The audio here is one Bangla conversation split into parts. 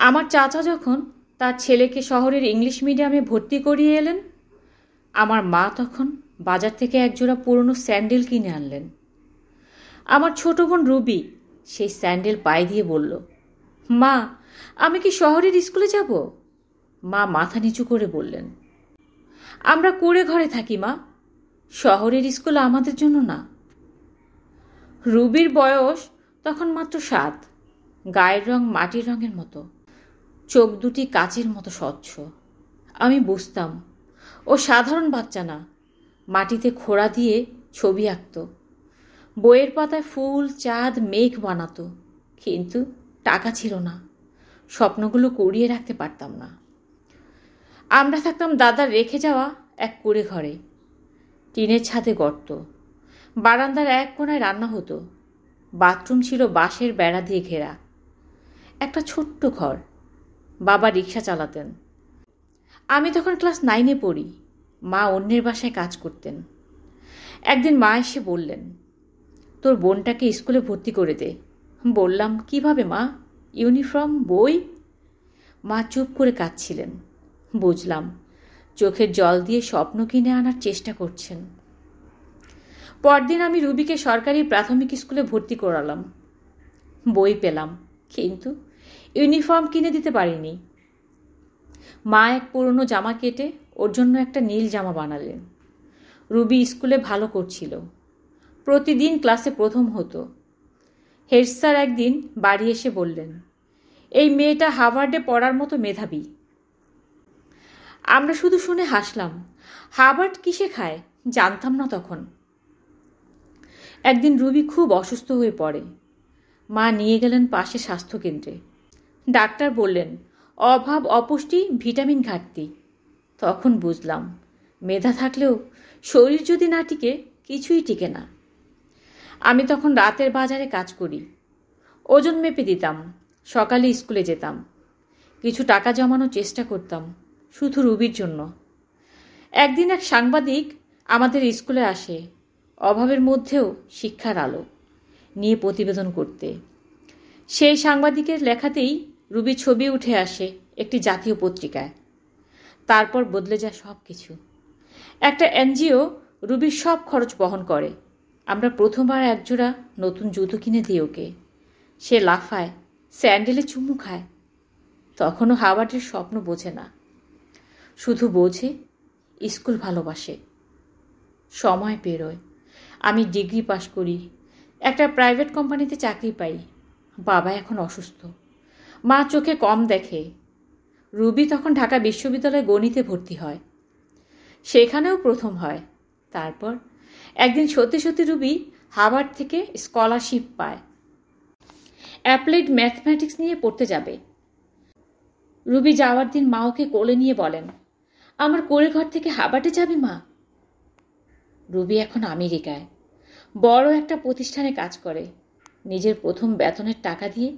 আমার চাচা যখন তার ছেলেকে শহরের ইংলিশ মিডিয়ামে ভর্তি করিয়ে এলেন, আমার মা তখন বাজার থেকে একজোড়া পুরনো স্যান্ডেল কিনে আনলেন। আমার ছোট বোন রুবি সেই স্যান্ডেল পায়ে দিয়ে বলল, মা, আমি কি শহরের স্কুলে যাব? মা মাথা নিচু করে বললেন, আমরা কুড়ে ঘরে থাকি মা, শহরের স্কুল আমাদের জন্য না। রুবির বয়স তখন মাত্র 7। গায়ের রং মাটির রঙের মতো, চোখ দুটি কাচের মতো স্বচ্ছ। আমি বুঝতাম ও সাধারণ বাচ্চা না, মাটিতে খোঁড়া দিয়ে ছবি আঁকত, বইয়ের পাতায় ফুল, চাঁদ, মেঘ বানাতো। কিন্তু টাকা ছিল না, স্বপ্নগুলো কুড়িয়ে রাখতে পারতাম না। আমরা থাকতাম দাদার রেখে যাওয়া এক কুঁড়ে ঘরে। টিনের ছাদে গর্ত, বারান্দার এক কোণায় রান্না হতো, বাথরুম ছিল বাঁশের বেড়া দিয়ে ঘেরা। একটা ছোট্ট ঘর। বাবা রিক্সা চালাতেন। আমি তখন ক্লাস 9-এ পড়ি। মা অন্যের বাসায় কাজ করতেন। একদিন মা এসে বললেন, তোর বোনটাকে স্কুলে ভর্তি করে দে। বললাম, কিভাবে মা? ইউনিফর্ম, বই? মা চুপ করে কাঁদছিলেন। বুঝলাম, চোখের জল দিয়ে স্বপ্ন কিনে আনার চেষ্টা করছেন। পরদিন আমি রুবিকে সরকারি প্রাথমিক স্কুলে ভর্তি করালাম। বই পেলাম, কিন্তু ইউনিফর্ম কিনে দিতে পারিনি। মা এক পুরনো জামা কেটে ওর জন্য একটা নীল জামা বানালেন। রুবি স্কুলে ভালো করছিল, প্রতিদিন ক্লাসে প্রথম হতো। হেড স্যার একদিন বাড়ি এসে বললেন, এই মেয়েটা হার্ভার্ডে পড়ার মতো মেধাবী। আমরা শুধু শুনে হাসলাম। হার্ভার্ড কিসে খায় জানতাম না তখন। একদিন রুবি খুব অসুস্থ হয়ে পড়ে। মা নিয়ে গেলেন পাশে স্বাস্থ্যকেন্দ্রে। ডাক্তার বললেন, অভাব, অপুষ্টি, ভিটামিন ঘাটতি। তখন বুঝলাম, মেধা থাকলেও শরীর যদি না টিকে, কিছুই টিকে না। আমি তখন রাতের বাজারে কাজ করি, ওজন মেপে দিতাম, সকালে স্কুলে যেতাম, কিছু টাকা জমানোর চেষ্টা করতাম, শুধু রুবির জন্য। একদিন এক সাংবাদিক আমাদের স্কুলে আসে, অভাবের মধ্যেও শিক্ষার আলো নিয়ে প্রতিবেদন করতে। সেই সাংবাদিকের লেখাতেই রুবির ছবি উঠে আসে একটি জাতীয় পত্রিকায়। তারপর বদলে যায় সব কিছু। একটা এনজিও রুবির সব খরচ বহন করে। আমরা প্রথমবার একজোড়া নতুন জুতো কিনে দিই ওকে। সে লাফায়, স্যান্ডেলে চুমু খায়। তখনও হার্ভার্ডের স্বপ্ন বোঝে না, শুধু বোঝে স্কুল ভালোবাসে। সময় পেরোয়, আমি ডিগ্রি পাশ করি, একটা প্রাইভেট কোম্পানিতে চাকরি পাই। বাবা এখন অসুস্থ, মা চোখে কম দেখে। রুবি তখন ঢাকা বিশ্ববিদ্যালয়ে গণিতে ভর্তি হয়, সেখানেও প্রথম হয়। তারপর একদিন সত্যি সত্যি রুবি হার্ভার্ড থেকে স্কলারশিপ পায়, অ্যাপ্লাইড ম্যাথমেটিক্স নিয়ে পড়তে যাবে। রুবি যাওয়ার দিন মা ওকে কোলে নিয়ে বলেন, আমার কোলে ঘর থেকে হার্ভার্ডে যাবি মা? রুবি এখন আমেরিকায় বড় একটা প্রতিষ্ঠানে কাজ করে। নিজের প্রথম বেতনের টাকা দিয়ে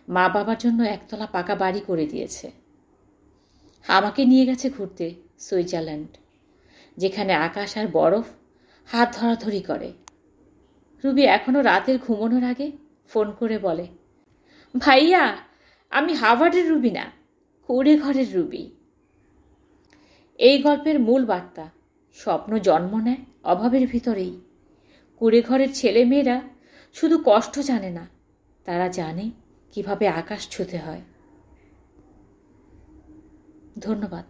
মা বাবার জন্য একতলা পাকা বাড়ি করে দিয়েছে। আমাকে নিয়ে গেছে ঘুরতে সুইজারল্যান্ড, যেখানে আকাশ আর বরফ হাত ধরাধরি করে। রুবি এখনো রাতের ঘুমানোর আগে ফোন করে বলে, ভাইয়া, আমি হার্ভার্ডের রুবি না, কুড়ে ঘরের রুবি। এই গল্পের মূল বার্তা, স্বপ্ন জন্ম নেয় অভাবের ভিতরেই। কুড়ে ঘরের ছেলে মেয়েরা শুধু কষ্ট জানে না, তারা জানে কিভাবে আকাশ ছুঁতে হয়। ধন্যবাদ।